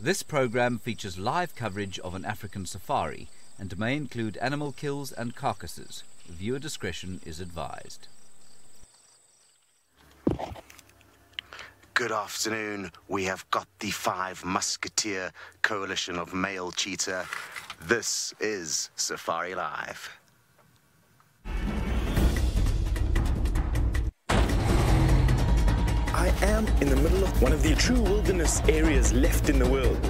This program features live coverage of an African safari and may include animal kills and carcasses. Viewer discretion is advised. Good afternoon. We have got the 5 Musketeer coalition of male cheetah. This is Safari Live. I am in the middle of one of the true wilderness areas left in the world.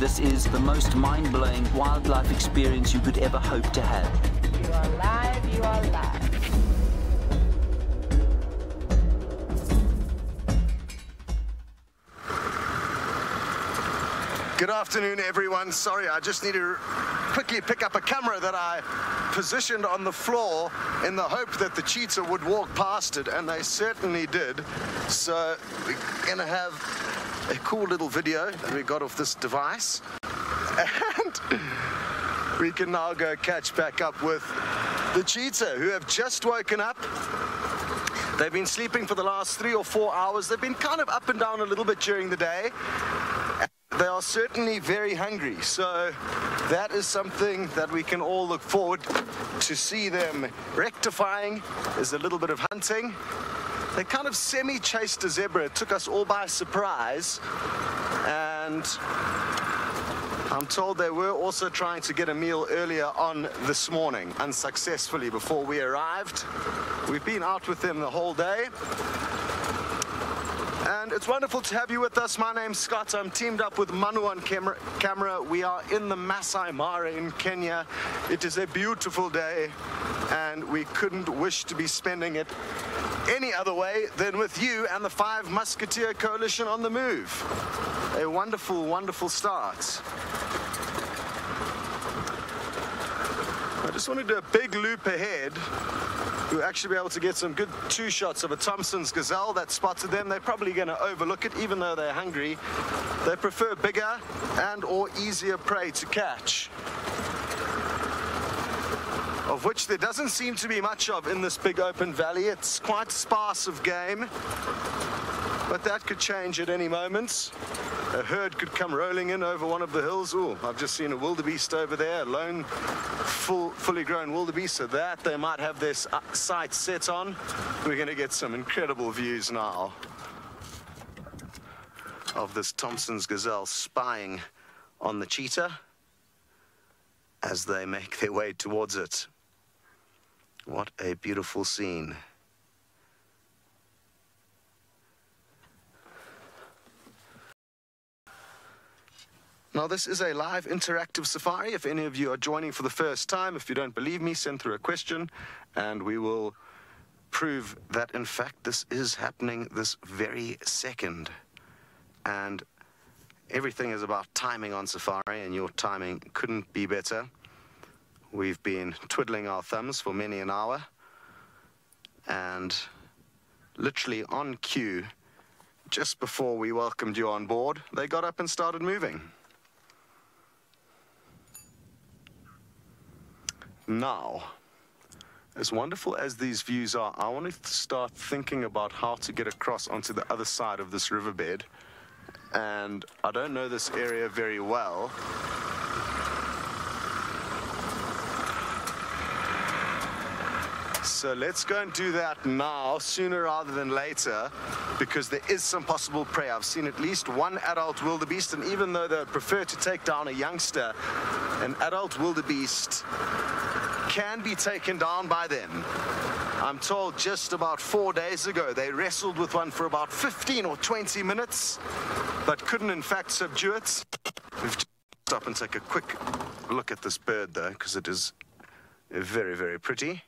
This is the most mind-blowing wildlife experience you could ever hope to have. You are live, you are live. Good afternoon, everyone. Sorry, I just need to quickly pick up a camera that I positioned on the floor in the hope that the cheetah would walk past it, and they certainly did. So we're gonna have a cool little video that we got off this device, and we can now go catch back up with the cheetah, who have just woken up. They've been sleeping for the last 3 or 4 hours. They've been kind of up and down a little bit during the day. They are certainly very hungry, so that is something that we can all look forward to see them rectifying, is a little bit of hunting. They kind of semi-chased a zebra. It took us all by surprise, and I'm told they were also trying to get a meal earlier on this morning, unsuccessfully, before we arrived. We've been out with them the whole day. And it's wonderful to have you with us. My name's Scott. I'm teamed up with Manu on camera. We are in the Maasai Mara in Kenya. It is a beautiful day, and we couldn't wish to be spending it any other way than with you and the 5 Musketeer coalition on the move. A wonderful, wonderful start. I just want to do a big loop ahead. We'll actually be able to get some good 2 shots of a Thompson's gazelle that spotted them. They're probably going to overlook it, even though they're hungry. They prefer bigger and or easier prey to catch, of which there doesn't seem to be much of in this big open valley. It's quite sparse of game, but that could change at any moment. A herd could come rolling in over one of the hills. Oh, I've just seen a wildebeest over there, a lone, fully grown wildebeest, so that they might have their sights set on. We're going to get some incredible views now of this Thompson's gazelle spying on the cheetah as they make their way towards it. What a beautiful scene. Now, this is a live interactive safari. If any of you are joining for the first time, if you don't believe me, send through a question and we will prove that, in fact, this is happening this very second. And everything is about timing on safari, and your timing couldn't be better. We've been twiddling our thumbs for many an hour, and literally on cue, just before we welcomed you on board, they got up and started moving. Now, as wonderful as these views are, I wanted to start thinking about how to get across onto the other side of this riverbed. And I don't know this area very well. So let's go and do that now, sooner rather than later, because there is some possible prey. I've seen at least 1 adult wildebeest, and even though they would prefer to take down a youngster, an adult wildebeest can be taken down by them. I'm told just about 4 days ago they wrestled with one for about 15 or 20 minutes, but couldn't in fact subdue it. We've just stop and take a quick look at this bird though, because it is very, very pretty.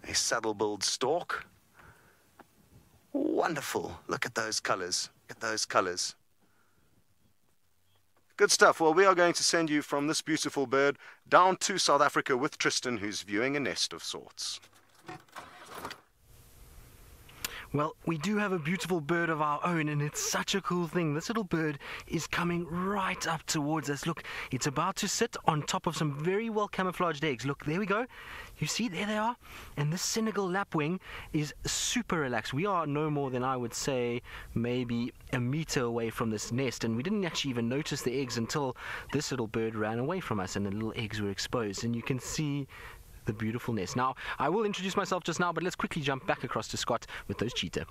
A saddle-billed stork. Wonderful. Look at those colors. Look at those colors. Good stuff. Well, we are going to send you from this beautiful bird down to South Africa with Tristan, who's viewing a nest of sorts. Well, we do have a beautiful bird of our own, and it's such a cool thing. This little bird is coming right up towards us. Look, it's about to sit on top of some very well camouflaged eggs. Look, there we go. You see, there they are. And this Senegal lapwing is super relaxed. We are no more than, I would say, maybe a meter away from this nest, and we didn't actually even notice the eggs until this little bird ran away from us and the little eggs were exposed. And you can see the beautiful nest. Now, I will introduce myself just now, but let's quickly jump back across to Scott with those cheetah.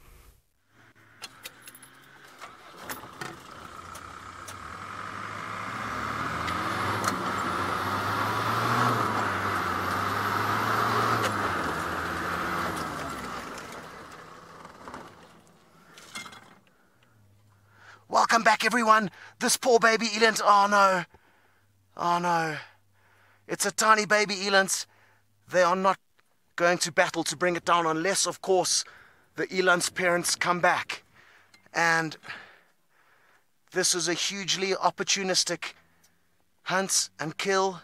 Welcome back, everyone. This poor baby eland. Oh no. Oh no. It's a tiny baby eland. They are not going to battle to bring it down unless, of course, the eland's parents come back. And this is a hugely opportunistic hunt and kill.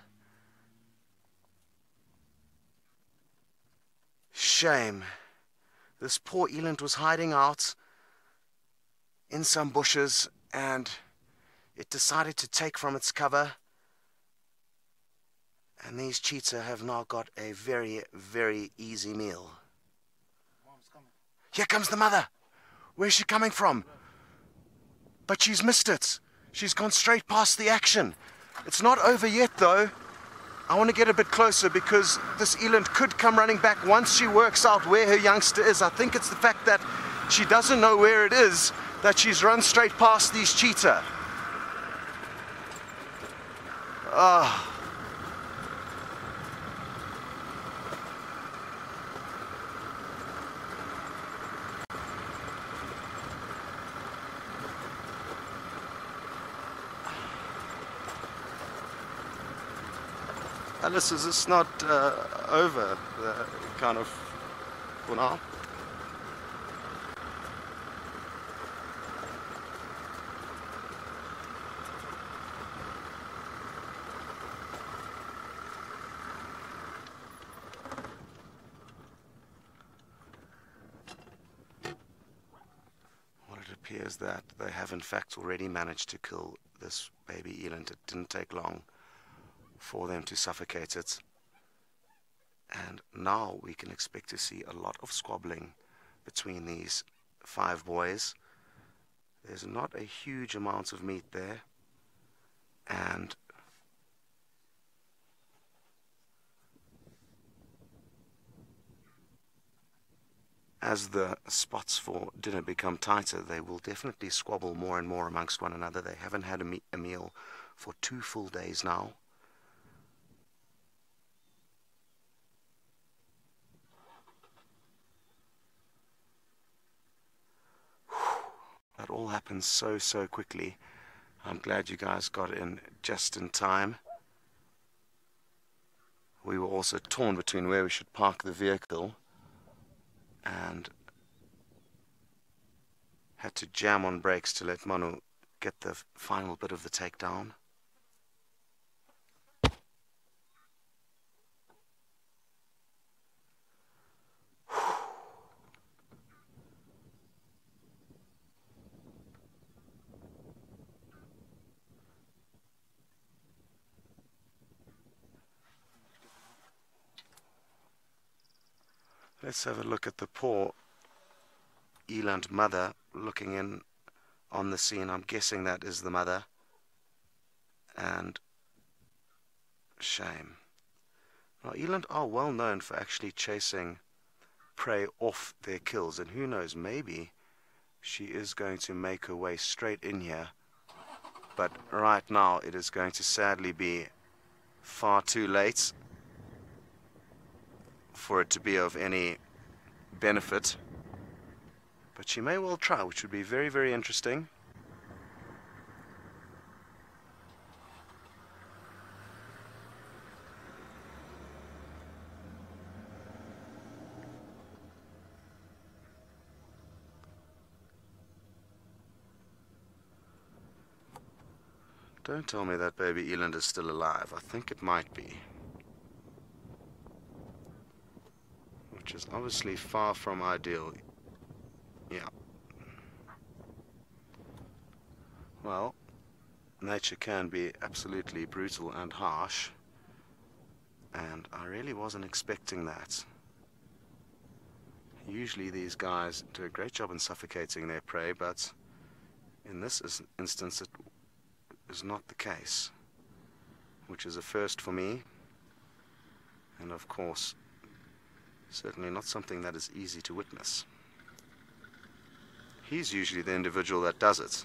Shame. This poor eland was hiding out in some bushes, and it decided to take from its cover. And these cheetah have now got a very, very easy meal. Mom's coming. Here comes the mother. Where's she coming from? But she's missed it. She's gone straight past the action. It's not over yet, though. I want to get a bit closer because this eland could come running back once she works out where her youngster is. I think it's the fact that she doesn't know where it is that she's run straight past these cheetah. Ah. Alice, is this not over, kind of, for now? Well, it appears that they have in fact already managed to kill this baby eland. It didn't take long for them to suffocate it, and now we can expect to see a lot of squabbling between these 5 boys. There's not a huge amount of meat there, and as the spots for dinner become tighter, they will definitely squabble more and more amongst one another. They haven't had a meal for 2 full days now. That all happened so quickly. I'm glad you guys got in just in time. We were also torn between where we should park the vehicle and had to jam on brakes to let Manu get the final bit of the takedown. Let's have a look at the poor eland mother looking in on the scene. I'm guessing that is the mother. And shame. Now, eland are well known for actually chasing prey off their kills, and who knows, maybe she is going to make her way straight in here. But right now it is going to sadly be far too late for it to be of any benefit, but she may well try, which would be very, very interesting. Don't tell me that baby eland is still alive. I think it might be. Which is obviously far from ideal. Yeah. Well, nature can be absolutely brutal and harsh, and I really wasn't expecting that. Usually these guys do a great job in suffocating their prey, but in this instance it is not the case, which is a first for me, and of course certainly not something that is easy to witness. He's usually the individual that does it,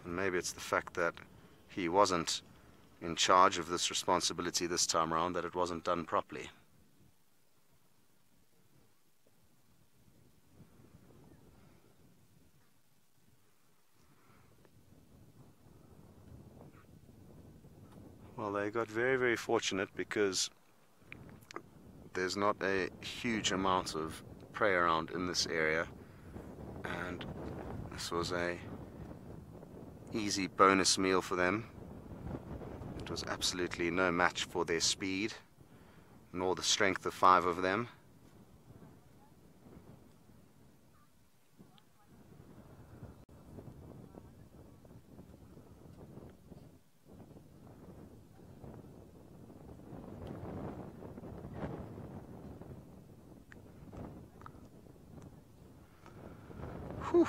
and maybe it's the fact that he wasn't in charge of this responsibility this time around that it wasn't done properly. Well, they got very, very fortunate because there's not a huge amount of prey around in this area, and this was a easy bonus meal for them. It was absolutely no match for their speed, nor the strength of 5 of them. Whew.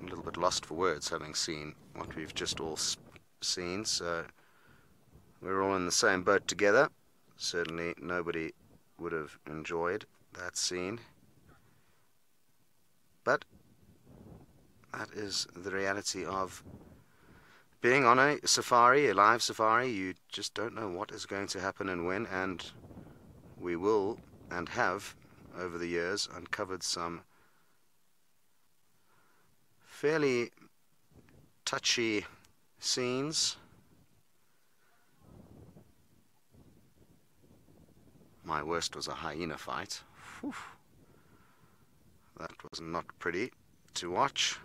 A little bit lost for words having seen what we've just all seen, so we're all in the same boat together. Certainly nobody would have enjoyed that scene, but that is the reality of being on a safari, a live safari. You just don't know what is going to happen and when, and we will and have over the years uncovered some fairly touchy scenes. My worst was a hyena fight. Whew. That was not pretty to watch.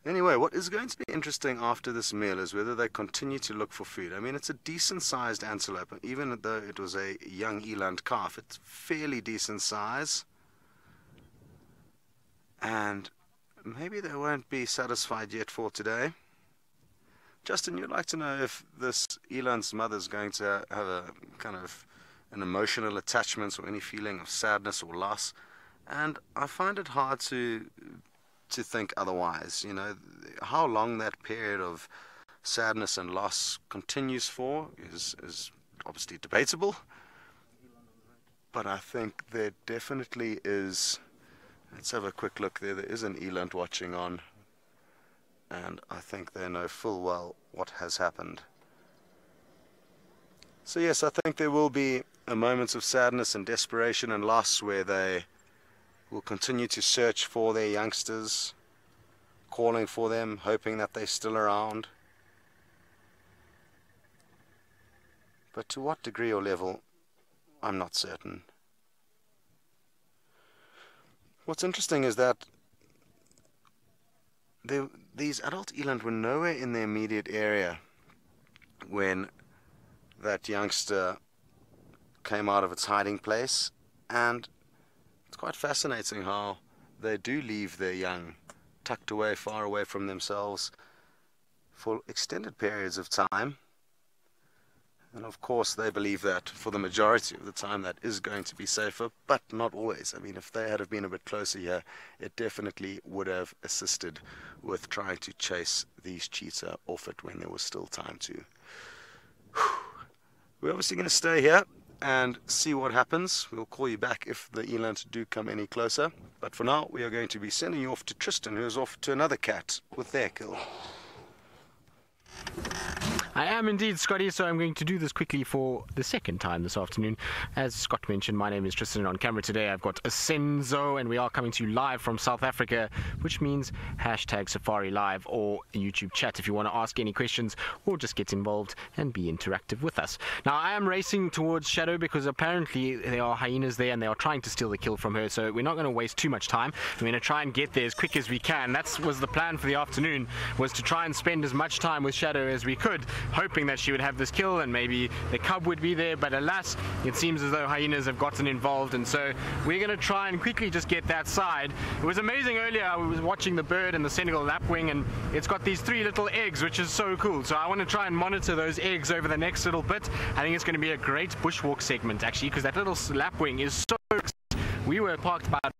Anyway, what is going to be interesting after this meal is whether they continue to look for food. I mean, it's a decent-sized antelope, even though it was a young eland calf. It's fairly decent size. And maybe they won't be satisfied yet for today. Justin, you'd like to know if this eland's mother is going to have a kind of an emotional attachment or any feeling of sadness or loss. And I find it hard to think otherwise. You know, how long that period of sadness and loss continues for is obviously debatable, but I think there definitely is. Let's have a quick look there. There is an eland watching on, and I think they know full well what has happened. So yes, I think there will be a moments of sadness and desperation and loss where they will continue to search for their youngsters, calling for them, hoping that they're still around. But to what degree or level, I'm not certain. What's interesting is that these adult eland were nowhere in the immediate area when that youngster came out of its hiding place, and it's quite fascinating how they do leave their young tucked away, far away from themselves for extended periods of time. And of course they believe that for the majority of the time that is going to be safer, but not always. I mean, if they had have been a bit closer here, it definitely would have assisted with trying to chase these cheetah off it when there was still time to. We're obviously going to stay here and see what happens. We'll call you back if the eland do come any closer. But for now, we are going to be sending you off to Tristan, who is off to another cat with their kill. I am indeed, Scotty, so I'm going to do this quickly for the second time this afternoon. As Scott mentioned, my name is Tristan. On camera today I've got Asenzo, and we are coming to you live from South Africa, which means #Safari Live or YouTube chat if you want to ask any questions or just get involved and be interactive with us. Now, I am racing towards Shadow because apparently there are hyenas there and they are trying to steal the kill from her, so we're not going to waste too much time. We're going to try and get there as quick as we can. That was the plan for the afternoon, was to try and spend as much time with Shadow as we could hoping that she would have this kill and maybe the cub would be there, but alas, it seems as though hyenas have gotten involved, and so we're going to try and quickly just get that side. It was amazing earlier, I was watching the bird and the Senegal lapwing, and it's got these 3 little eggs, which is so cool. So I want to try and monitor those eggs over the next little bit. I think it's going to be a great bushwalk segment actually, because that little lapwing is so we were parked about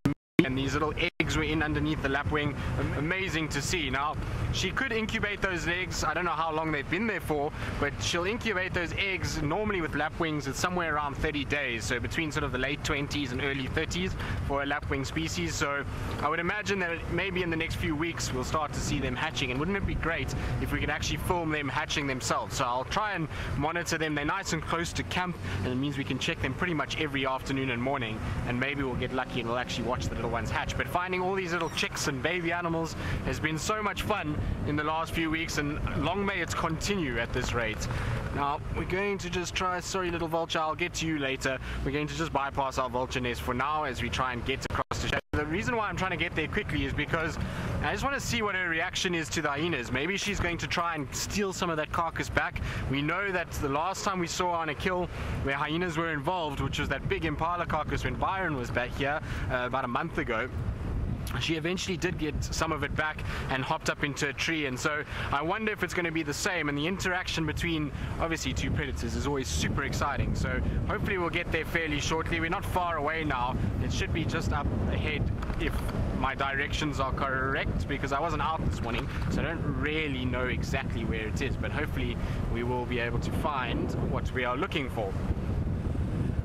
and these little eggs were in underneath the lapwing. Amazing to see. Now, she could incubate those eggs. I don't know how long they've been there for, but she'll incubate those eggs. Normally with lapwings, it's somewhere around 30 days, so between sort of the late 20s and early 30s for a lapwing species. So I would imagine that maybe in the next few weeks we'll start to see them hatching, and wouldn't it be great if we could actually film them hatching themselves? So I'll try and monitor them. They're nice and close to camp, and it means we can check them pretty much every afternoon and morning, and maybe we'll get lucky and we'll actually watch the little ones hatch. But finding all these little chicks and baby animals has been so much fun in the last few weeks, and long may it continue at this rate. Now we're going to just try, sorry little vulture, I'll get to you later. We're going to just bypass our vulture nest for now as we try and get across to Shadow. The reason why I'm trying to get there quickly is because I just want to see what her reaction is to the hyenas. Maybe she's going to try and steal some of that carcass back. We know that the last time we saw on a kill where hyenas were involved, which was that big impala carcass when Byron was back here about a month ago, she eventually did get some of it back and hopped up into a tree, and so I wonder if it's going to be the same. And the interaction between obviously 2 predators is always super exciting, so hopefully we'll get there fairly shortly. We're not far away now. It should be just up ahead if my directions are correct, because I wasn't out this morning, so I don't really know exactly where it is, but hopefully we will be able to find what we are looking for.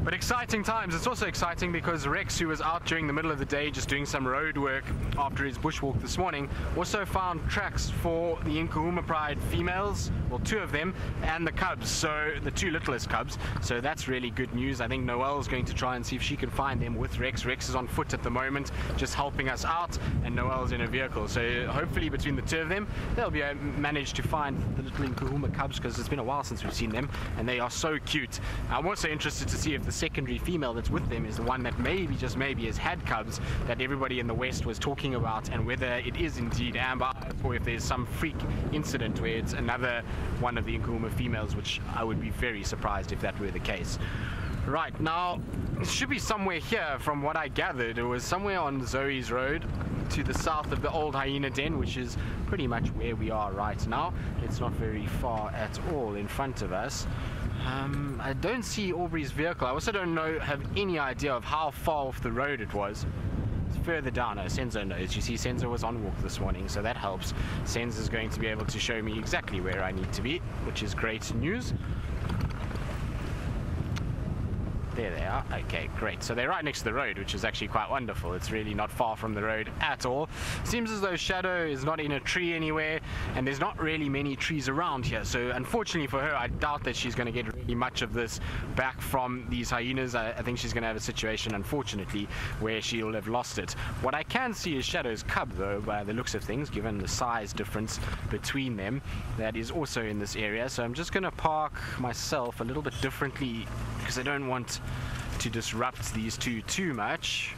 But exciting times. It's also exciting because Rex, who was out during the middle of the day just doing some road work after his bushwalk this morning, also found tracks for the Nkuhuma Pride females, well 2 of them, and the cubs, so the 2 littlest cubs. So that's really good news. I think Noelle's going to try and see if she can find them with Rex. Rex is on foot at the moment, just helping us out, and Noelle's in a vehicle. So hopefully between the 2 of them, they'll be manage to find the little Nkuhuma cubs, because it's been a while since we've seen them, and they are so cute. I'm also interested to see if the secondary female that's with them is the one that maybe, just maybe, has had cubs that everybody in the West was talking about, and whether it is indeed Amber, or if there's some freak incident where it's another one of the Nkuhuma females, which I would be very surprised if that were the case. Right, now it should be somewhere here. From what I gathered, it was somewhere on Zoe's Road to the south of the old hyena den, which is pretty much where we are right now. It's not very far at all in front of us. I don't see Aubrey's vehicle. I also don't have any idea of how far off the road it was. It's further down. Senzo knows. You see, Senzo was on walk this morning, so that helps. Senzo is going to be able to show me exactly where I need to be, which is great news. There they are. Okay, great. So they're right next to the road, which is actually quite wonderful. It's really not far from the road at all. Seems as though Shadow is not in a tree anywhere, and there's not really many trees around here. So unfortunately for her, I doubt that she's going to get really much of this back from these hyenas. I think she's going to have a situation, unfortunately, where she'll have lost it. What I can see is Shadow's cub, though, by the looks of things, given the size difference between them, that is also in this area. So I'm just going to park myself a little bit differently, because I don't want to disrupt these 2 too much,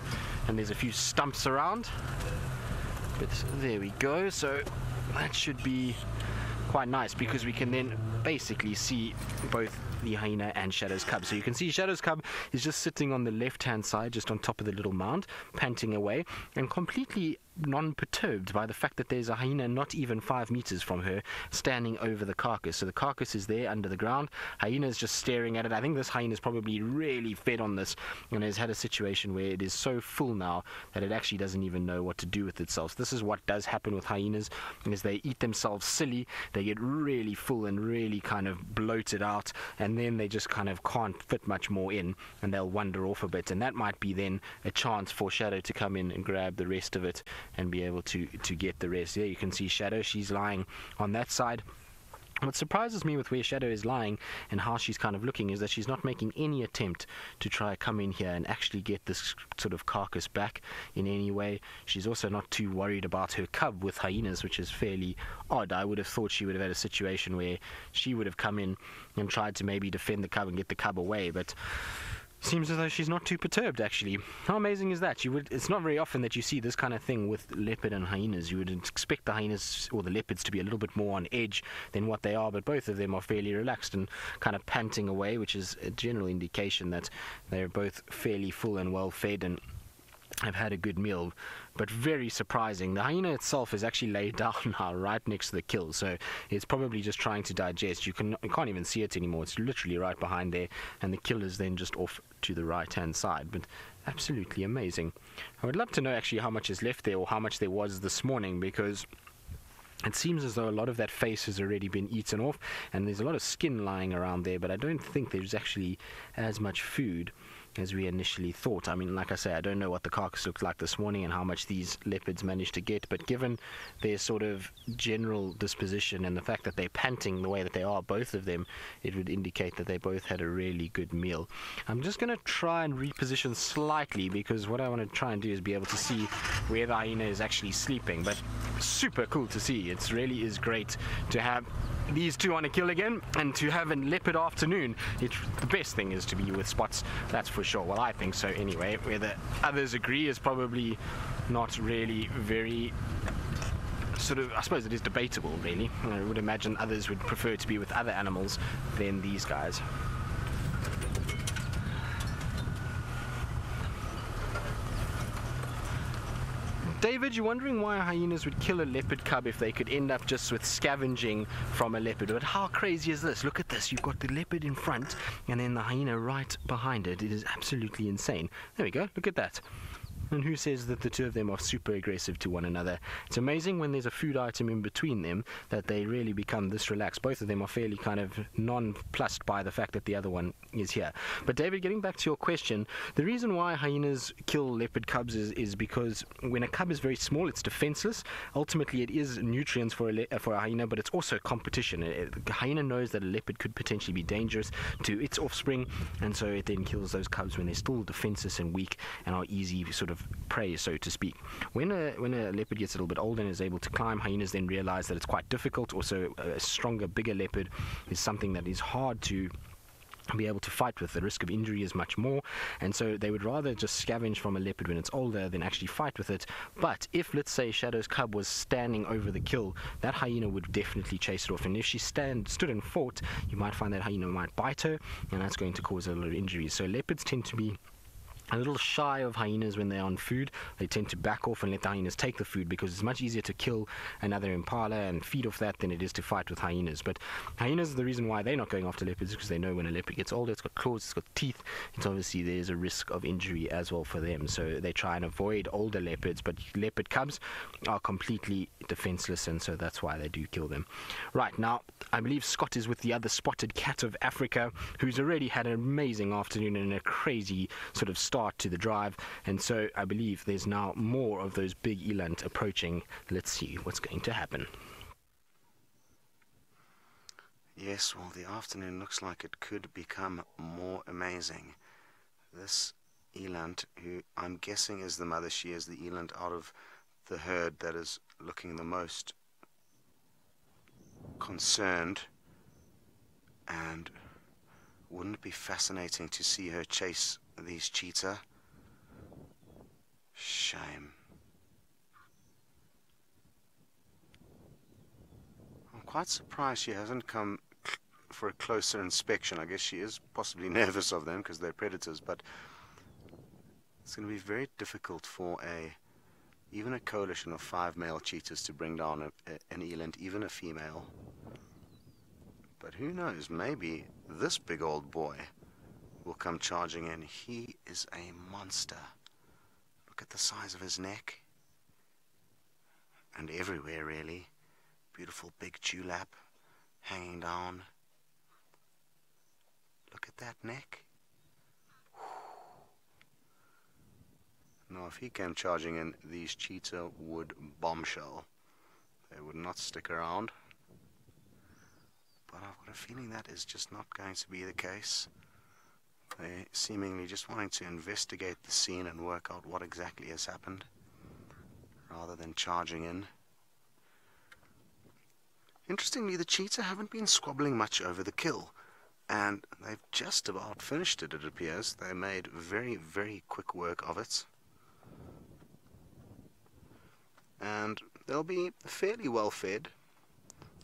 and there's a few stumps around, but there we go. So that should be quite nice, because we can then basically see both the hyena and Shadow's cub. So you can see Shadow's cub is just sitting on the left hand side, just on top of the little mound, panting away, and completely non-perturbed by the fact that there's a hyena not even 5 meters from her standing over the carcass. So the carcass is there under the ground. Hyena's just staring at it. I think this hyena's probably really fed on this and has had a situation where it is so full now that it actually doesn't even know what to do with itself. So this is what does happen with hyenas, is they eat themselves silly. They get really full and really kind of bloated out, and then they just kind of can't fit much more in, and they'll wander off a bit, and that might be then a chance for Shadow to come in and grab the rest of it and be able to get the rest. There you can see Shadow, she's lying on that side. What surprises me with where Shadow is lying and how she's kind of looking is that she's not making any attempt to try come in here and actually get this sort of carcass back in any way. She's also not too worried about her cub with hyenas, which is fairly odd. I would have thought she would have had a situation where she would have come in and tried to maybe defend the cub and get the cub away, but Seems as though she's not too perturbed, actually. How amazing is that? It's not very often that you see this kind of thing with leopard and hyenas. You would expect the hyenas or the leopards to be a little bit more on edge than what they are, but both of them are fairly relaxed and kind of panting away, which is a general indication that they're both fairly full and well fed and have had a good meal. But very surprising, the hyena itself is actually laid down now right next to the kill, so it's probably just trying to digest. You can't even see it anymore. It's literally right behind there, and the kill is then just off to the right hand side. But absolutely amazing. I would love to know actually how much is left there, or how much there was this morning, because it seems as though a lot of that face has already been eaten off, and there's a lot of skin lying around there, but I don't think there's actually as much food as we initially thought. I mean, like I say, I don't know what the carcass looked like this morning and how much these leopards managed to get, but given their sort of general disposition and the fact that they're panting the way that they are, both of them, it would indicate that they both had a really good meal. I'm just going to try and reposition slightly, because what I want to try and do is be able to see where the hyena is actually sleeping. But super cool to see. It really is great to have these two on a kill again, and to have a leopard afternoon. The best thing is to be with spots, that's for sure. Well, I think so anyway. Whether others agree is probably not really very sort of, I suppose it is debatable really. I would imagine others would prefer to be with other animals than these guys. David, you're wondering why hyenas would kill a leopard cub if they could end up just with scavenging from a leopard. But how crazy is this? Look at this. You've got the leopard in front and then the hyena right behind it. It is absolutely insane. There we go. Look at that. And who says that the two of them are super aggressive to one another? It's amazing when there's a food item in between them that they really become this relaxed. Both of them are fairly kind of nonplussed by the fact that the other one is here. But David, getting back to your question, the reason why hyenas kill leopard cubs is because when a cub is very small, it's defenseless. Ultimately, it is nutrients for a hyena, but it's also competition. The hyena knows that a leopard could potentially be dangerous to its offspring, and so it then kills those cubs when they're still defenseless and weak and are easy sort of prey, so to speak. When a leopard gets a little bit older and is able to climb, hyenas then realize that it's quite difficult. Also, a stronger, bigger leopard is something that is hard to be able to fight with. The risk of injury is much more, and so they would rather just scavenge from a leopard when it's older than actually fight with it. But if, let's say, Shadow's cub was standing over the kill, that hyena would definitely chase it off, and if she stood and fought, you might find that hyena might bite her, and that's going to cause a lot of injuries. So leopards tend to be a little shy of hyenas when they're on food. They tend to back off and let the hyenas take the food, because it's much easier to kill another impala and feed off that than it is to fight with hyenas. But hyenas, the reason why they're not going after leopards is because they know when a leopard gets older, it's got claws, it's got teeth, it's obviously there's a risk of injury as well for them. So they try and avoid older leopards, but leopard cubs are completely defenseless, and so that's why they do kill them. Right, now I believe Scott is with the other spotted cat of Africa, who's already had an amazing afternoon and a crazy sort of start to the drive, and so I believe there's now more of those big eland approaching. Let's see what's going to happen. Yes, well, the afternoon looks like it could become more amazing. This eland, who I'm guessing is the mother, she is the eland out of the herd that is looking the most concerned, and wouldn't it be fascinating to see her chase these cheetah? Shame. I'm quite surprised she hasn't come for a closer inspection. I guess she is possibly nervous of them because they're predators, but it's going to be very difficult for even a coalition of 5 male cheetahs to bring down an eland, even a female. But who knows, maybe this big old boy will come charging in. He is a monster. Look at the size of his neck. And everywhere, really. Beautiful big dewlap hanging down. Look at that neck. Now, if he came charging in, these cheetah would bombshell. They would not stick around. But I've got a feeling that is just not going to be the case. They're seemingly just wanting to investigate the scene and work out what exactly has happened, rather than charging in. Interestingly, the cheetah haven't been squabbling much over the kill. and they've just about finished it, it appears. They made very, very quick work of it. And they'll be fairly well fed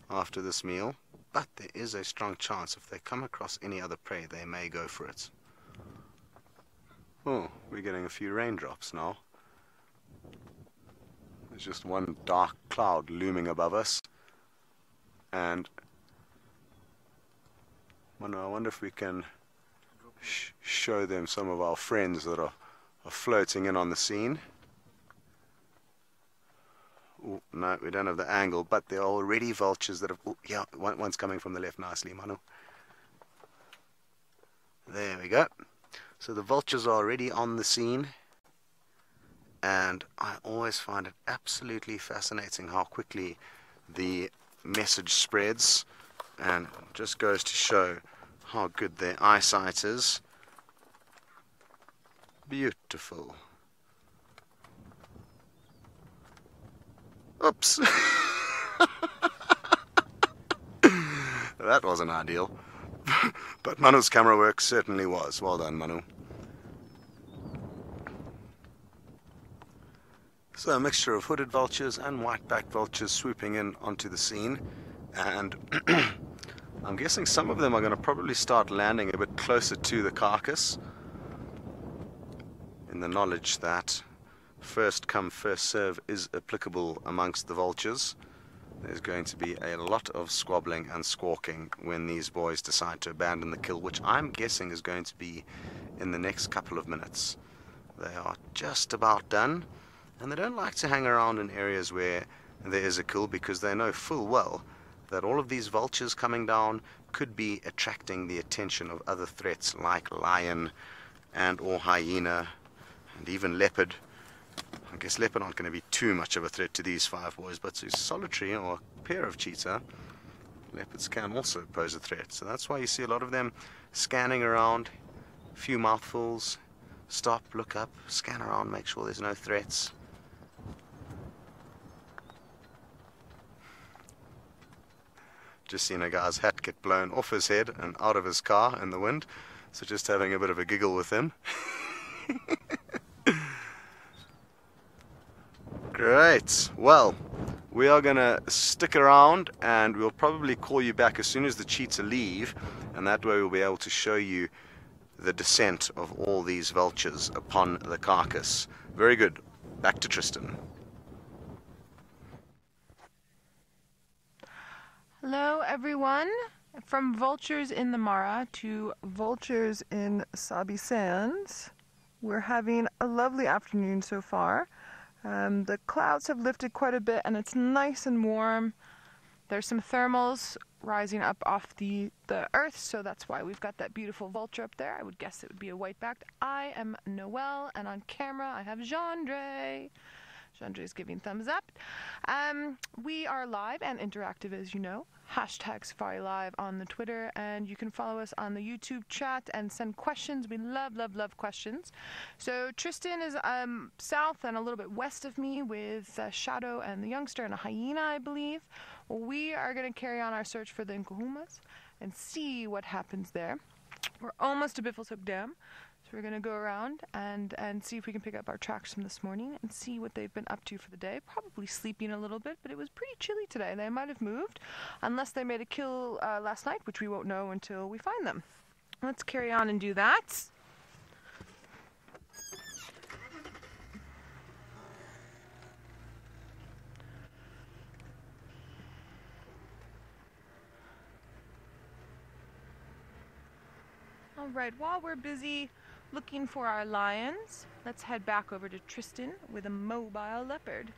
after this meal, but there is a strong chance if they come across any other prey, they may go for it. Oh, we're getting a few raindrops now. There's just one dark cloud looming above us, and I wonder if we can show them some of our friends that are floating in on the scene. Ooh, no, we don't have the angle, but there are already vultures that have... Ooh, yeah, one's coming from the left nicely, Manu. There we go. So the vultures are already on the scene, and I always find it absolutely fascinating how quickly the message spreads, and it just goes to show how good their eyesight is. Beautiful. Oops. That wasn't ideal. But Manu's camera work certainly was. Well done, Manu. So a mixture of hooded vultures and white-backed vultures swooping in onto the scene. And I'm guessing some of them are going to probably start landing a bit closer to the carcass, in the knowledge that first come, first serve is applicable amongst the vultures. There's going to be a lot of squabbling and squawking when these boys decide to abandon the kill, which I'm guessing is going to be in the next couple of minutes. They are just about done, and they don't like to hang around in areas where there is a kill, because they know full well that all of these vultures coming down could be attracting the attention of other threats like lion and or hyena and even leopard. I guess leopard aren't going to be too much of a threat to these five boys, but to solitary or a pair of cheetah, leopards can also pose a threat. So that's why you see a lot of them scanning around, a few mouthfuls, stop, look up, scan around, make sure there's no threats. Just seen a guy's hat get blown off his head and out of his car in the wind, so just having a bit of a giggle with him. Great. Well, we are going to stick around, and we'll probably call you back as soon as the cheetah leave, and that way we'll be able to show you the descent of all these vultures upon the carcass. Very good. Back to Tristan. Hello, everyone. From vultures in the Mara to vultures in Sabi Sands. We're having a lovely afternoon so far. The clouds have lifted quite a bit, and it's nice and warm. There's some thermals rising up off the earth, so that's why we've got that beautiful vulture up there. I would guess it would be a white-backed. I am Noelle, and on camera I have Gendre. Gendre is giving thumbs up. We are live and interactive, as you know. Hashtag Safari Live on the Twitter, and you can follow us on the YouTube chat and send questions. We love, love, love questions. So Tristan is south and a little bit west of me with Shadow and the youngster and a hyena, I believe. Well, we are going to carry on our search for the Nkuhumas and see what happens there. We're almost to Biffleshoek Dam. So we're going to go around and see if we can pick up our tracks from this morning and see what they've been up to for the day. Probably sleeping a little bit, but it was pretty chilly today. They might have moved, unless they made a kill last night, which we won't know until we find them. Let's carry on and do that. All right, while we're busy looking for our lions, let's head back over to Tristan with a mobile leopard.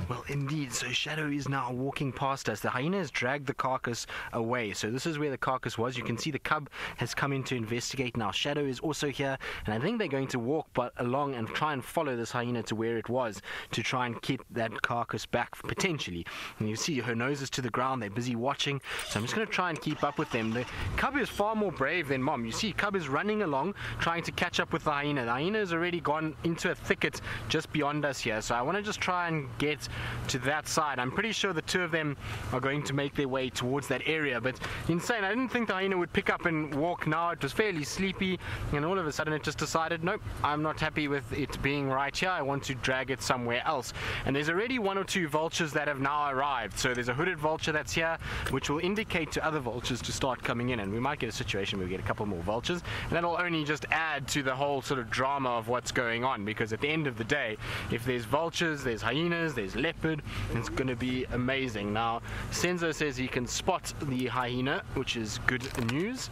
Well, indeed. So Shadow is now walking past us. The hyena has dragged the carcass away. So this is where the carcass was. You can see the cub has come in to investigate now. Shadow is also here, and I think they're going to walk along and try and follow this hyena to where it was to try and keep that carcass back, potentially. And you see her nose is to the ground. They're busy watching. So I'm just going to try and keep up with them. The cub is far more brave than Mom. You see, cub is running along, trying to catch up with the hyena. The hyena has already gone into a thicket just beyond us here. So I want to just try and get to that side. I'm pretty sure the two of them are going to make their way towards that area, but insane. I didn't think the hyena would pick up and walk now. It was fairly sleepy, and all of a sudden it just decided, nope, I'm not happy with it being right here. I want to drag it somewhere else. And there's already 1 or 2 vultures that have now arrived. So there's a hooded vulture that's here, which will indicate to other vultures to start coming in, and we might get a situation where we get a couple more vultures, and that'll only just add to the whole sort of drama of what's going on, because at the end of the day, if there's vultures, there's hyenas, there's leopard, it's going to be amazing. Now, Senzo says he can spot the hyena, which is good news.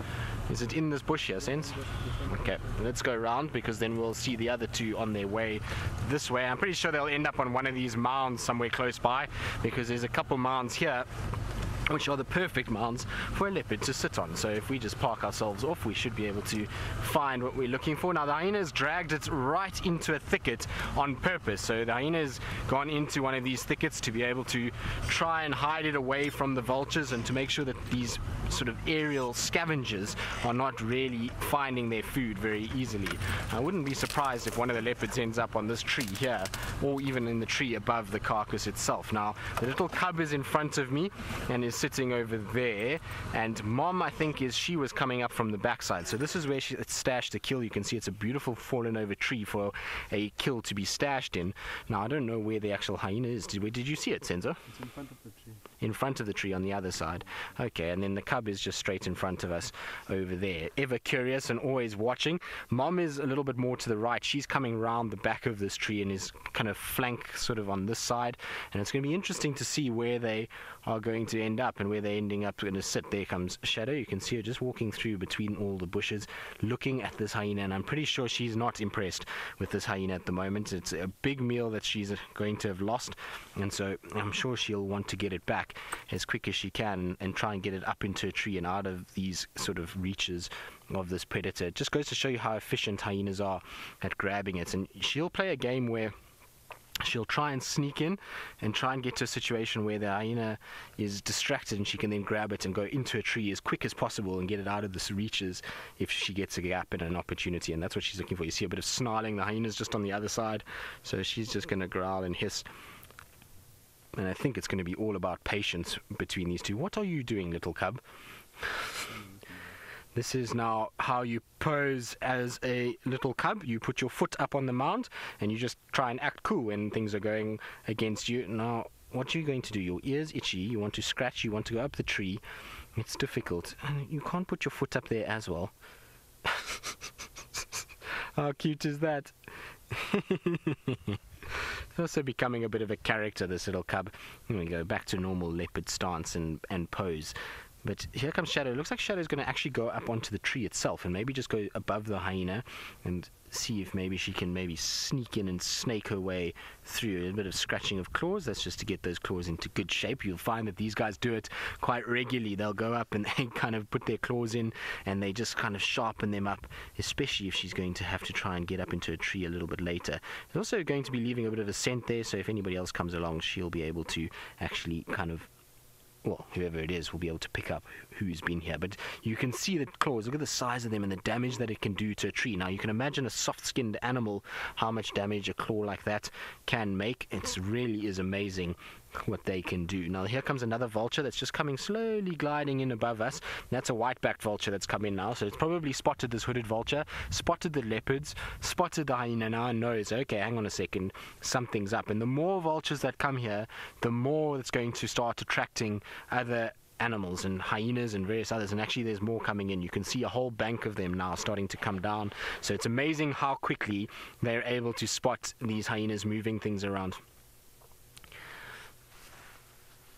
Is it in this bush here, Senz? Okay, let's go around, because then we'll see the other 2 on their way this way. I'm pretty sure they'll end up on one of these mounds somewhere close by, because there's a couple mounds here which are the perfect mounds for a leopard to sit on. So if we just park ourselves off, we should be able to find what we're looking for. Now, the hyena's dragged it right into a thicket on purpose. So the hyena's gone into one of these thickets to be able to try and hide it away from the vultures, and to make sure that these sort of aerial scavengers are not really finding their food very easily. I wouldn't be surprised if one of the leopards ends up on this tree here, or even in the tree above the carcass itself. Now, the little cub is in front of me and is sitting over there, and Mom, I think, she was coming up from the backside. So this is where it's stashed a kill. You can see it's a beautiful fallen over tree for a kill to be stashed in. Now, I don't know where the actual hyena is. Did you see it, Senzo? It's in front of the tree. In front of the tree on the other side. Okay, and then the cub is just straight in front of us over there. Ever curious and always watching. Mom is a little bit more to the right. She's coming round the back of this tree and is kind of flank sort of on this side. And it's going to be interesting to see where they are going to end up and where they're ending up going to sit. There comes Shadow. You can see her just walking through between all the bushes, looking at this hyena, and I'm pretty sure she's not impressed with this hyena at the moment. It's a big meal that she's going to have lost, and so I'm sure she'll want to get it back as quick as she can and try and get it up into a tree and out of these sort of reaches of this predator. It just goes to show you how efficient hyenas are at grabbing it, and she'll play a game where she'll try and sneak in and try and get to a situation where the hyena is distracted, and she can then grab it and go into a tree as quick as possible and get it out of the reaches if she gets a gap and an opportunity. And that's what she's looking for. You see a bit of snarling. The hyena's just on the other side, so she's just going to growl and hiss. And I think it's going to be all about patience between these two. What are you doing, little cub? This is now how you pose as a little cub. You put your foot up on the mound and you just try and act cool when things are going against you. Now, what are you going to do? Your ear's itchy, you want to scratch, you want to go up the tree. It's difficult. And you can't put your foot up there as well. How cute is that? Also becoming a bit of a character, this little cub. Here we go, back to normal leopard stance and pose. But here comes Shadow. It looks like Shadow's going to actually go up onto the tree itself and maybe just go above the hyena and see if maybe she can maybe sneak in and snake her way through. A bit of scratching of claws. That's just to get those claws into good shape. You'll find that these guys do it quite regularly. They'll go up and they kind of put their claws in and they just kind of sharpen them up, especially if she's going to have to try and get up into a tree a little bit later. She's also going to be leaving a bit of a scent there, so if anybody else comes along, she'll be able to actually kind of, well, whoever it is will be able to pick up who's been here. But you can see the claws. Look at the size of them and the damage that it can do to a tree. Now, you can imagine a soft-skinned animal, how much damage a claw like that can make. It really is amazing what they can do. Now, here comes another vulture that's just coming slowly gliding in above us. That's a white-backed vulture that's come in now, so it's probably spotted this hooded vulture, spotted the leopards, spotted the hyena now, and knows, okay, hang on a second, something's up. And the more vultures that come here, the more it's going to start attracting other animals and hyenas and various others. And actually there's more coming in. You can see a whole bank of them now starting to come down. So it's amazing how quickly they're able to spot these hyenas moving things around.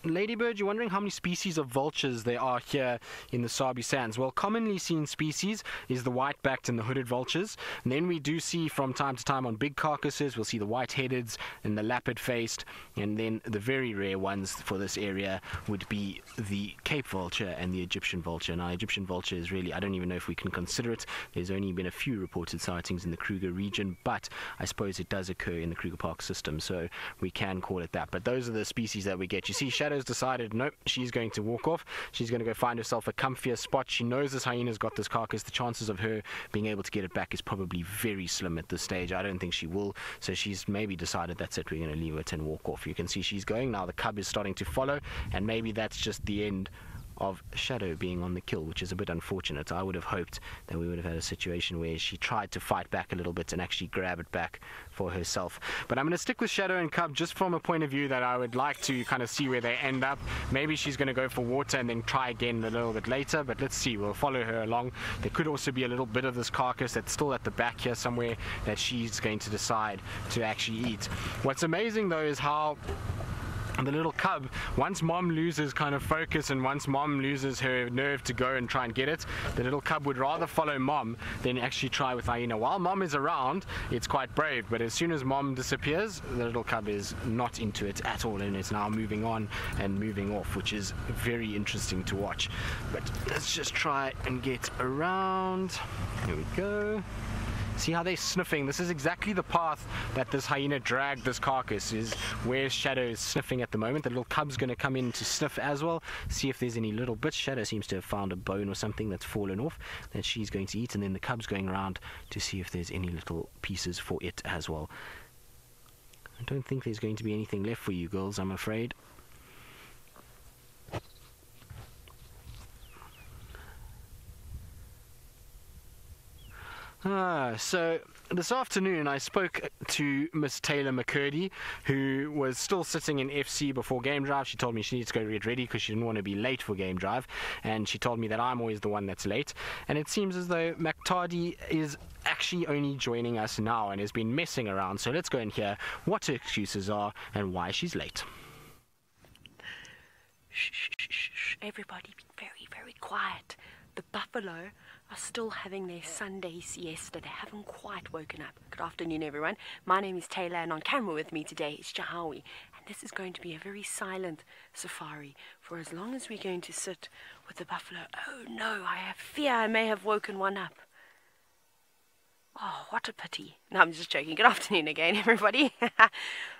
Ladybird, you're wondering how many species of vultures there are here in the Sabi Sands. Well, commonly seen species is the white-backed and the hooded vultures. And then we do see from time to time on big carcasses, we'll see the white-headeds and the lapid-faced. And then the very rare ones for this area would be the Cape vulture and the Egyptian vulture. Now, Egyptian vulture is really, I don't even know if we can consider it. There's only been a few reported sightings in the Kruger region, but I suppose it does occur in the Kruger Park system, so we can call it that. But those are the species that we get. You see Shadow Shadow's decided, nope, she's going to walk off. She's going to go find herself a comfier spot. She knows this hyena's got this carcass. The chances of her being able to get it back is probably very slim at this stage. I don't think she will. So she's maybe decided, that's it, we're going to leave it and walk off. You can see she's going. Now the cub is starting to follow, and maybe that's just the end of Shadow being on the kill, which is a bit unfortunate. I would have hoped that we would have had a situation where she tried to fight back a little bit and actually grab it back for herself. But I'm going to stick with Shadow and Cub just from a point of view that I would like to kind of see where they end up. Maybe she's going to go for water and then try again a little bit later, but let's see. We'll follow her along. There could also be a little bit of this carcass that's still at the back here somewhere that she's going to decide to actually eat. What's amazing though is how the little cub, once mom loses kind of focus and once mom loses her nerve to go and try and get it, the little cub would rather follow mom than actually try with hyena. While mom is around, it's quite brave, but as soon as mom disappears, the little cub is not into it at all, and it's now moving on and moving off, which is very interesting to watch. But let's just try and get around. Here we go. See how they're sniffing? This is exactly the path that this hyena dragged this carcass, is where Shadow is sniffing at the moment. The little cub's going to come in to sniff as well, see if there's any little bits. Shadow seems to have found a bone or something that's fallen off that she's going to eat, and then the cub's going around to see if there's any little pieces for it as well. I don't think there's going to be anything left for you girls, I'm afraid. So this afternoon I spoke to Miss Taylor McCurdy, who was still sitting in FC before game drive. She told me she needs to go get ready because she didn't want to be late for game drive, and she told me that I'm always the one that's late. And it seems as though McTardy is actually only joining us now and has been messing around. So let's go and hear what her excuses are and why she's late. Shh, shh, shh, shh. Everybody be very, very quiet. The buffalo are still having their Sunday siesta. They haven't quite woken up. Good afternoon, everyone. My name is Taylor, and on camera with me today is Jahawi. And this is going to be a very silent safari for as long as we're going to sit with the buffalo. Oh no, I have fear I may have woken one up. Oh, what a pity. No, I'm just joking. Good afternoon again, everybody. I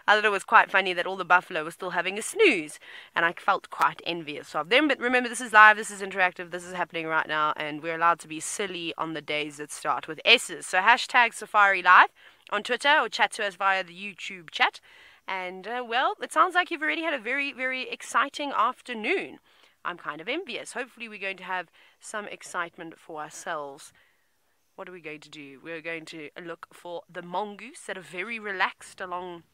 thought it was quite funny that all the buffalo were still having a snooze, and I felt quite envious of them. But remember, this is live, this is interactive, this is happening right now, and we're allowed to be silly on the days that start with S's. So hashtag Safari Live on Twitter, or chat to us via the YouTube chat. And, well, it sounds like you've already had a very, very exciting afternoon. I'm kind of envious. Hopefully we're going to have some excitement for ourselves. What are we going to do? We're going to look for the mongoose that are very relaxed along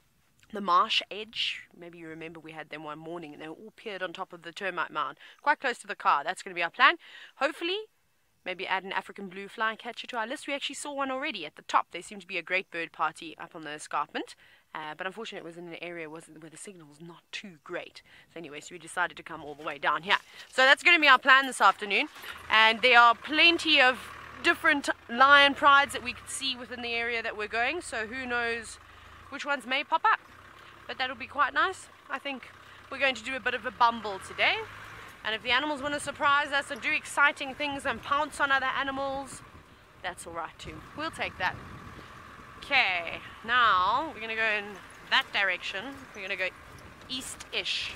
the marsh edge. Maybe you remember we had them one morning and they all appeared on top of the termite mound, quite close to the car. That's going to be our plan. Hopefully, maybe add an African blue flycatcher to our list. We actually saw one already at the top. There seemed to be a great bird party up on the escarpment. But unfortunately, it was in an area where the signal was not too great. So anyway, so we decided to come all the way down here. So that's going to be our plan this afternoon. And there are plenty of different lion prides that we could see within the area that we're going, so who knows which ones may pop up, but that'll be quite nice. I think we're going to do a bit of a bumble today, and if the animals want to surprise us and do exciting things and pounce on other animals, that's all right too. We'll take that. Okay, now we're going to go in that direction. We're going to go east-ish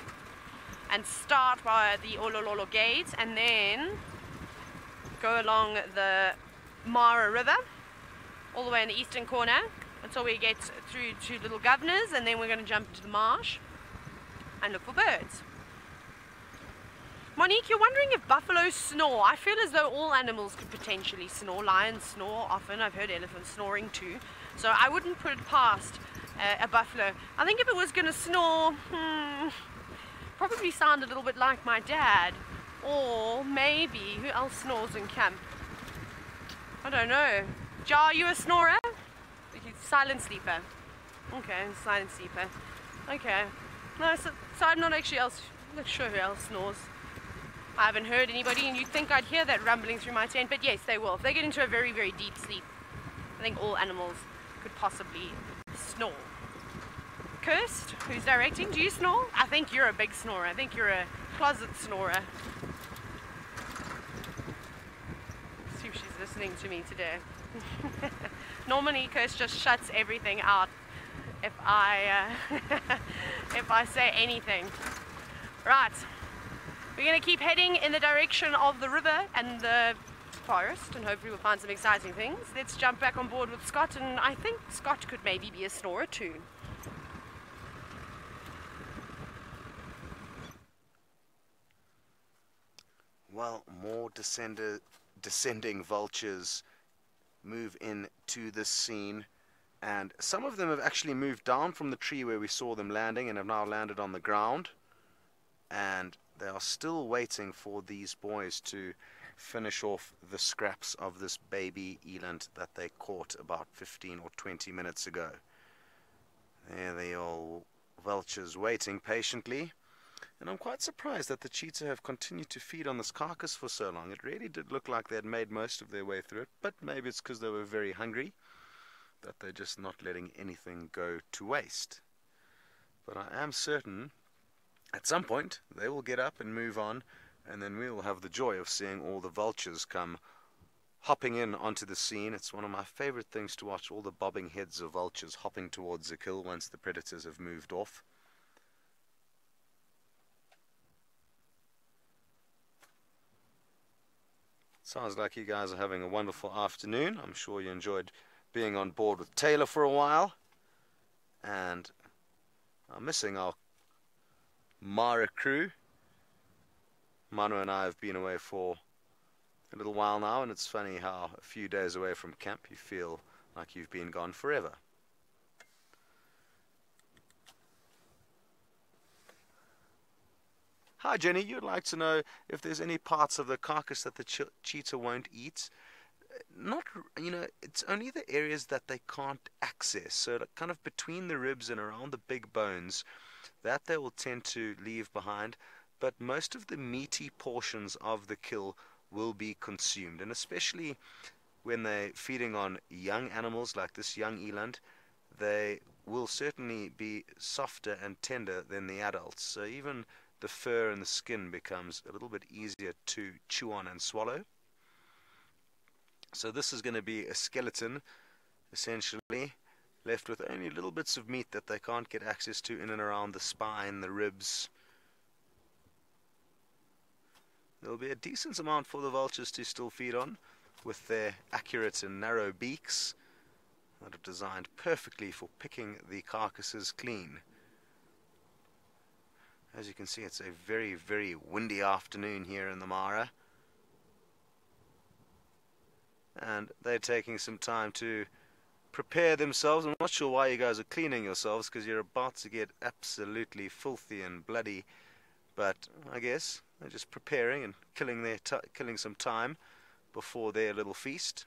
and start by the Olololo gate, and then go along the Mara River all the way in the eastern corner until we get through to Little Governors, and then we're going to jump into the marsh and look for birds. Monique, you're wondering if buffalo snore. I feel as though all animals could potentially snore. Lions snore often. I've heard elephants snoring too. So I wouldn't put it past a buffalo. I think if it was going to snore, probably sound a little bit like my dad. Or maybe, who else snores in camp? I don't know. Ja, are you a snorer? Silent sleeper. Okay, silent sleeper. Okay. No, so I'm not actually not sure who else snores. I haven't heard anybody, and you'd think I'd hear that rumbling through my tent, but yes, they will. If they get into a very, very deep sleep, I think all animals could possibly snore. Kirst, who's directing, do you snore? I think you're a big snorer. I think you're a closet snorer. Let's see if she's listening to me today. Normally Kirst just shuts everything out if I if I say anything. Right, we're going to keep heading in the direction of the river and the forest, and hopefully we'll find some exciting things. Let's jump back on board with Scott, and I think Scott could maybe be a snorer too. Well, more descending vultures move into this scene, and some of them have actually moved down from the tree where we saw them landing and have now landed on the ground, and they are still waiting for these boys to finish off the scraps of this baby eland that they caught about 15 or 20 minutes ago. There they are, vultures waiting patiently. And I'm quite surprised that the cheetah have continued to feed on this carcass for so long. It really did look like they had made most of their way through it, but maybe it's because they were very hungry that they're just not letting anything go to waste. But I am certain at some point they will get up and move on, and then we will have the joy of seeing all the vultures come hopping in onto the scene. It's one of my favorite things to watch, all the bobbing heads of vultures hopping towards the kill once the predators have moved off. Sounds like you guys are having a wonderful afternoon. I'm sure you enjoyed being on board with Taylor for a while. And I'm missing our Mara crew. Manu and I have been away for a little while now, and it's funny how a few days away from camp you feel like you've been gone forever. Hi Jenny, you'd like to know if there's any parts of the carcass that the cheetah won't eat. Not, it's only the areas that they can't access, so kind of between the ribs and around the big bones, that they will tend to leave behind, but most of the meaty portions of the kill will be consumed, and especially when they're feeding on young animals like this young eland, they will certainly be softer and tender than the adults, so even the fur and the skin becomes a little bit easier to chew on and swallow. So this is going to be a skeleton, essentially, left with only little bits of meat that they can't get access to in and around the spine, the ribs. There'll be a decent amount for the vultures to still feed on, with their accurate and narrow beaks that are designed perfectly for picking the carcasses clean. As you can see, it's a very, very windy afternoon here in the Mara. And they're taking some time to prepare themselves. I'm not sure why you guys are cleaning yourselves, because you're about to get absolutely filthy and bloody. But I guess they're just preparing and killing some time before their little feast.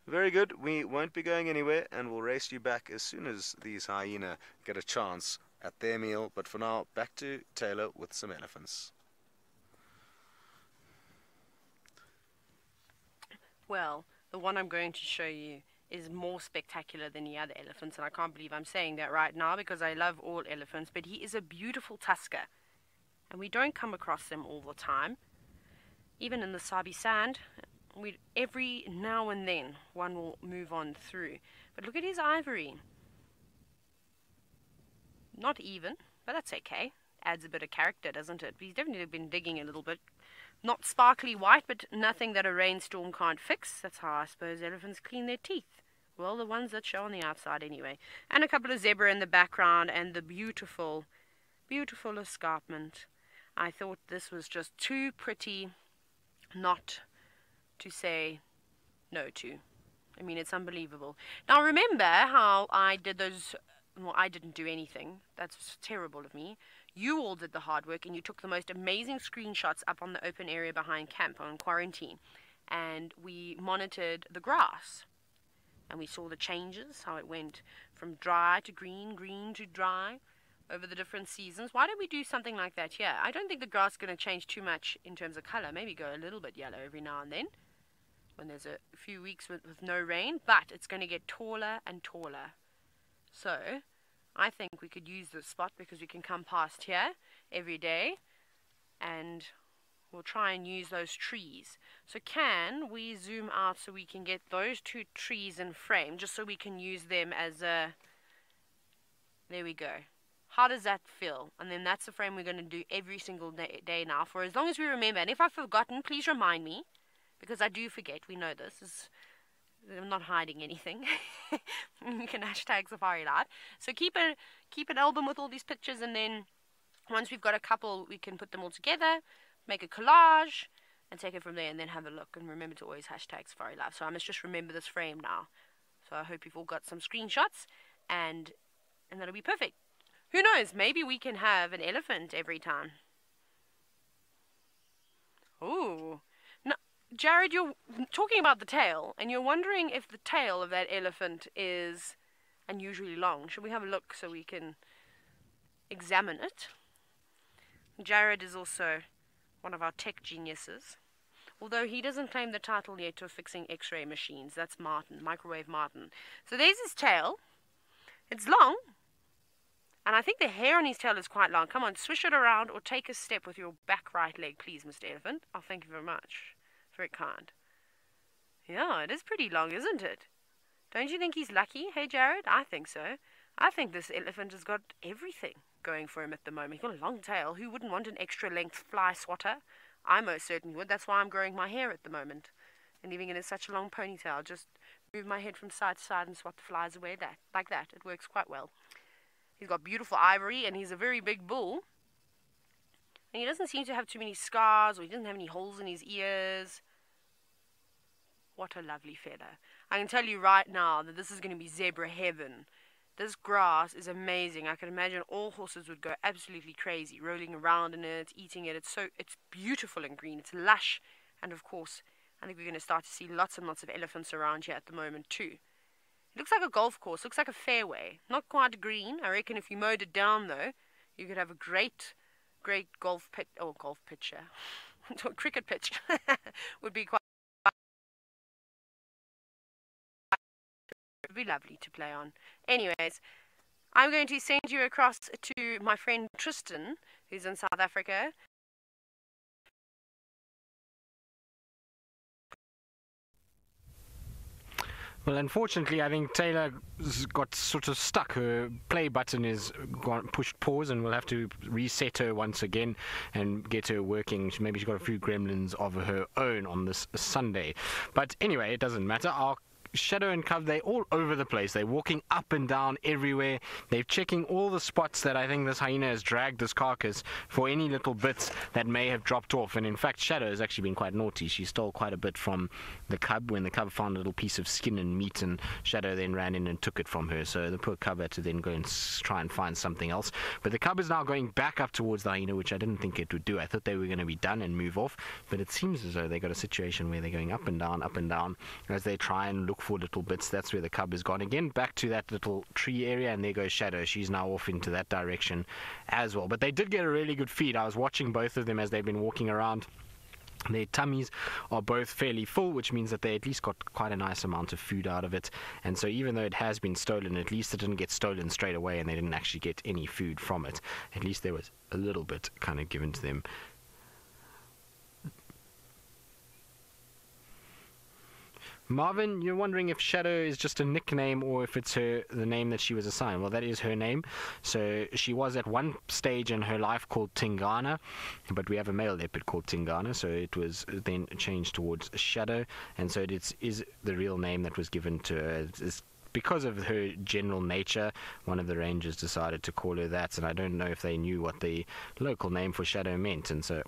Very good. We won't be going anywhere, and we'll race you back as soon as these hyena get a chance at their meal. But for now, back to Taylor with some elephants. Well, the one I'm going to show you is more spectacular than the other elephants, and I can't believe I'm saying that right now because I love all elephants, but he is a beautiful tusker, and we don't come across them all the time. Even in the Sabi sand, every now and then one will move on through. But look at his ivory. Not even, but that's okay. Adds a bit of character, doesn't it? He's definitely been digging a little bit. Not sparkly white, but nothing that a rainstorm can't fix. That's how I suppose elephants clean their teeth. Well, the ones that show on the outside anyway. And a couple of zebra in the background, and the beautiful, beautiful escarpment. I thought this was just too pretty not to say no to. I mean, it's unbelievable. Now, remember how I did those... Well, I didn't do anything. That's terrible of me. You all did the hard work, and you took the most amazing screenshots up on the open area behind camp on quarantine. And we monitored the grass. And we saw the changes, how it went from dry to green, green to dry over the different seasons. Why don't we do something like that here? I don't think the grass is going to change too much in terms of color. Maybe go a little bit yellow every now and then when there's a few weeks with no rain. But it's going to get taller and taller. So I think we could use this spot because we can come past here every day, and we'll try and use those trees. So can we zoom out so we can get those two trees in frame, just so we can use them as a... There we go. How does that feel? And then that's the frame we're going to do every single day now for as long as we remember. And if I've forgotten, please remind me, because I do forget. We know this. I'm not hiding anything. You can hashtag Safari Live. So keep an album with all these pictures, and then once we've got a couple, we can put them all together, make a collage, and take it from there, and then have a look. And remember to always hashtag Safari Live. So I must just remember this frame now. So I hope you've all got some screenshots, and that'll be perfect. Who knows? Maybe we can have an elephant every time. Ooh. No, Jared, you're talking about the tail, and you're wondering if the tail of that elephant is unusually long. Should we have a look so we can examine it? Jared is also one of our tech geniuses, although he doesn't claim the title yet of fixing X-ray machines. That's Martin, Microwave Martin. So there's his tail. It's long. And I think the hair on his tail is quite long. Come on, swish it around or take a step with your back right leg, please, Mr. Elephant. Oh, thank you very much. Very kind. Yeah, it is pretty long, isn't it? Don't you think he's lucky? Hey, Jared? I think so. I think this elephant has got everything going for him at the moment. He's got a long tail. Who wouldn't want an extra length fly swatter? I most certainly would. That's why I'm growing my hair at the moment and leaving it in such a long ponytail. Just move my head from side to side and swat the flies away like that. It works quite well. He's got beautiful ivory, and he's a very big bull. And he doesn't seem to have too many scars, or he doesn't have any holes in his ears. What a lovely feather. I can tell you right now that this is going to be zebra heaven. This grass is amazing. I can imagine all horses would go absolutely crazy, rolling around in it, eating it. It's beautiful and green. It's lush. And of course, I think we're going to start to see lots and lots of elephants around here at the moment too. It looks like a golf course, looks like a fairway. Not quite green. I reckon if you mowed it down, though, you could have a great golf pitch. Oh, golf pitcher. Cricket pitch would be quite. It would be lovely to play on. Anyways, I'm going to send you across to my friend Tristan, who's in South Africa. Well, unfortunately, I think Taylor got sort of stuck. Her play button is pushed pause, and we'll have to reset her once again and get her working. Maybe she's got a few gremlins of her own on this Sunday. But anyway, it doesn't matter. Our Shadow and Cub, they're all over the place. They're walking up and down everywhere. They're checking all the spots that I think this hyena has dragged this carcass for any little bits that may have dropped off. And in fact, Shadow has actually been quite naughty. She stole quite a bit from the cub when the cub found a little piece of skin and meat, and Shadow then ran in and took it from her. So the poor cub had to then go and try and find something else. But the cub is now going back up towards the hyena, which I didn't think it would do. I thought they were going to be done and move off, but it seems as though they got a situation where they're going up and down as they try and look for little bits. That's where the cub is gone again, back to that little tree area, and there goes Shadow. She's now off into that direction as well. But they did get a really good feed. I was watching both of them as they've been walking around. Their tummies are both fairly full, which means that they at least got quite a nice amount of food out of it. And so even though it has been stolen, at least it didn't get stolen straight away and they didn't actually get any food from it. At least there was a little bit kind of given to them. Marvin, you're wondering if Shadow is just a nickname or if it's the name that she was assigned. Well, that is her name. So she was at one stage in her life called Tingana, but we have a male leopard called Tingana, so it was then changed towards Shadow, and so it is the real name that was given to her. Because of her general nature, one of the rangers decided to call her that, and I don't know if they knew what the local name for Shadow meant, and so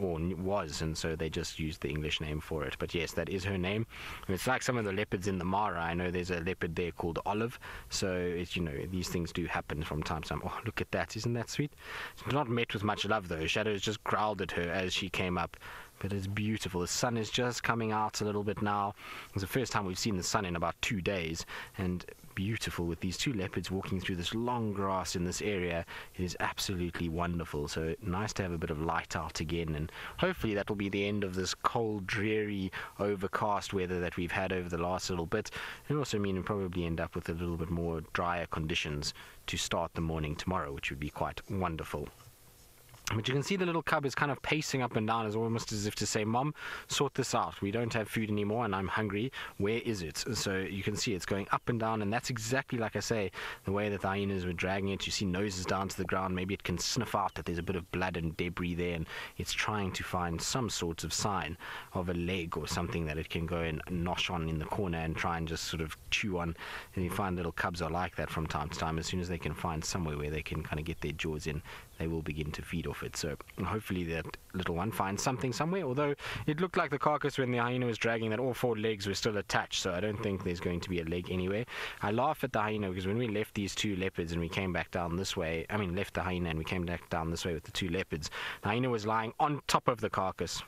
they just used the English name for it. But yes, that is her name. And it's like some of the leopards in the Mara. I know there's a leopard there called Olive, so it's, these things do happen from time to time. Oh, look at that! Isn't that sweet? It's not met with much love though. Shadow's just growled at her as she came up. But it's beautiful. The sun is just coming out a little bit now. It's the first time we've seen the sun in about 2 days, and beautiful with these two leopards walking through this long grass in this area. It is absolutely wonderful. So nice to have a bit of light out again, and hopefully that will be the end of this cold, dreary, overcast weather that we've had over the last little bit. It also mean we'll probably end up with a little bit more drier conditions to start the morning tomorrow, which would be quite wonderful. But you can see the little cub is kind of pacing up and down, as almost as if to say, Mom, sort this out. We don't have food anymore and I'm hungry. Where is it? So you can see it's going up and down, and that's exactly, like I say, the way that the hyenas were dragging it. You see noses down to the ground. Maybe it can sniff out that there's a bit of blood and debris there, and it's trying to find some sort of sign of a leg or something that it can go and nosh on in the corner and try and just sort of chew on. And you find little cubs are like that from time to time. As soon as they can find somewhere where they can kind of get their jaws in, they will begin to feed off it. So hopefully that little one finds something somewhere, although it looked like the carcass when the hyena was dragging that all 4 legs were still attached, so I don't think there's going to be a leg anywhere. I laugh at the hyena because when we left these 2 leopards and we came back down this way, left the hyena and we came back down this way with the 2 leopards, the hyena was lying on top of the carcass.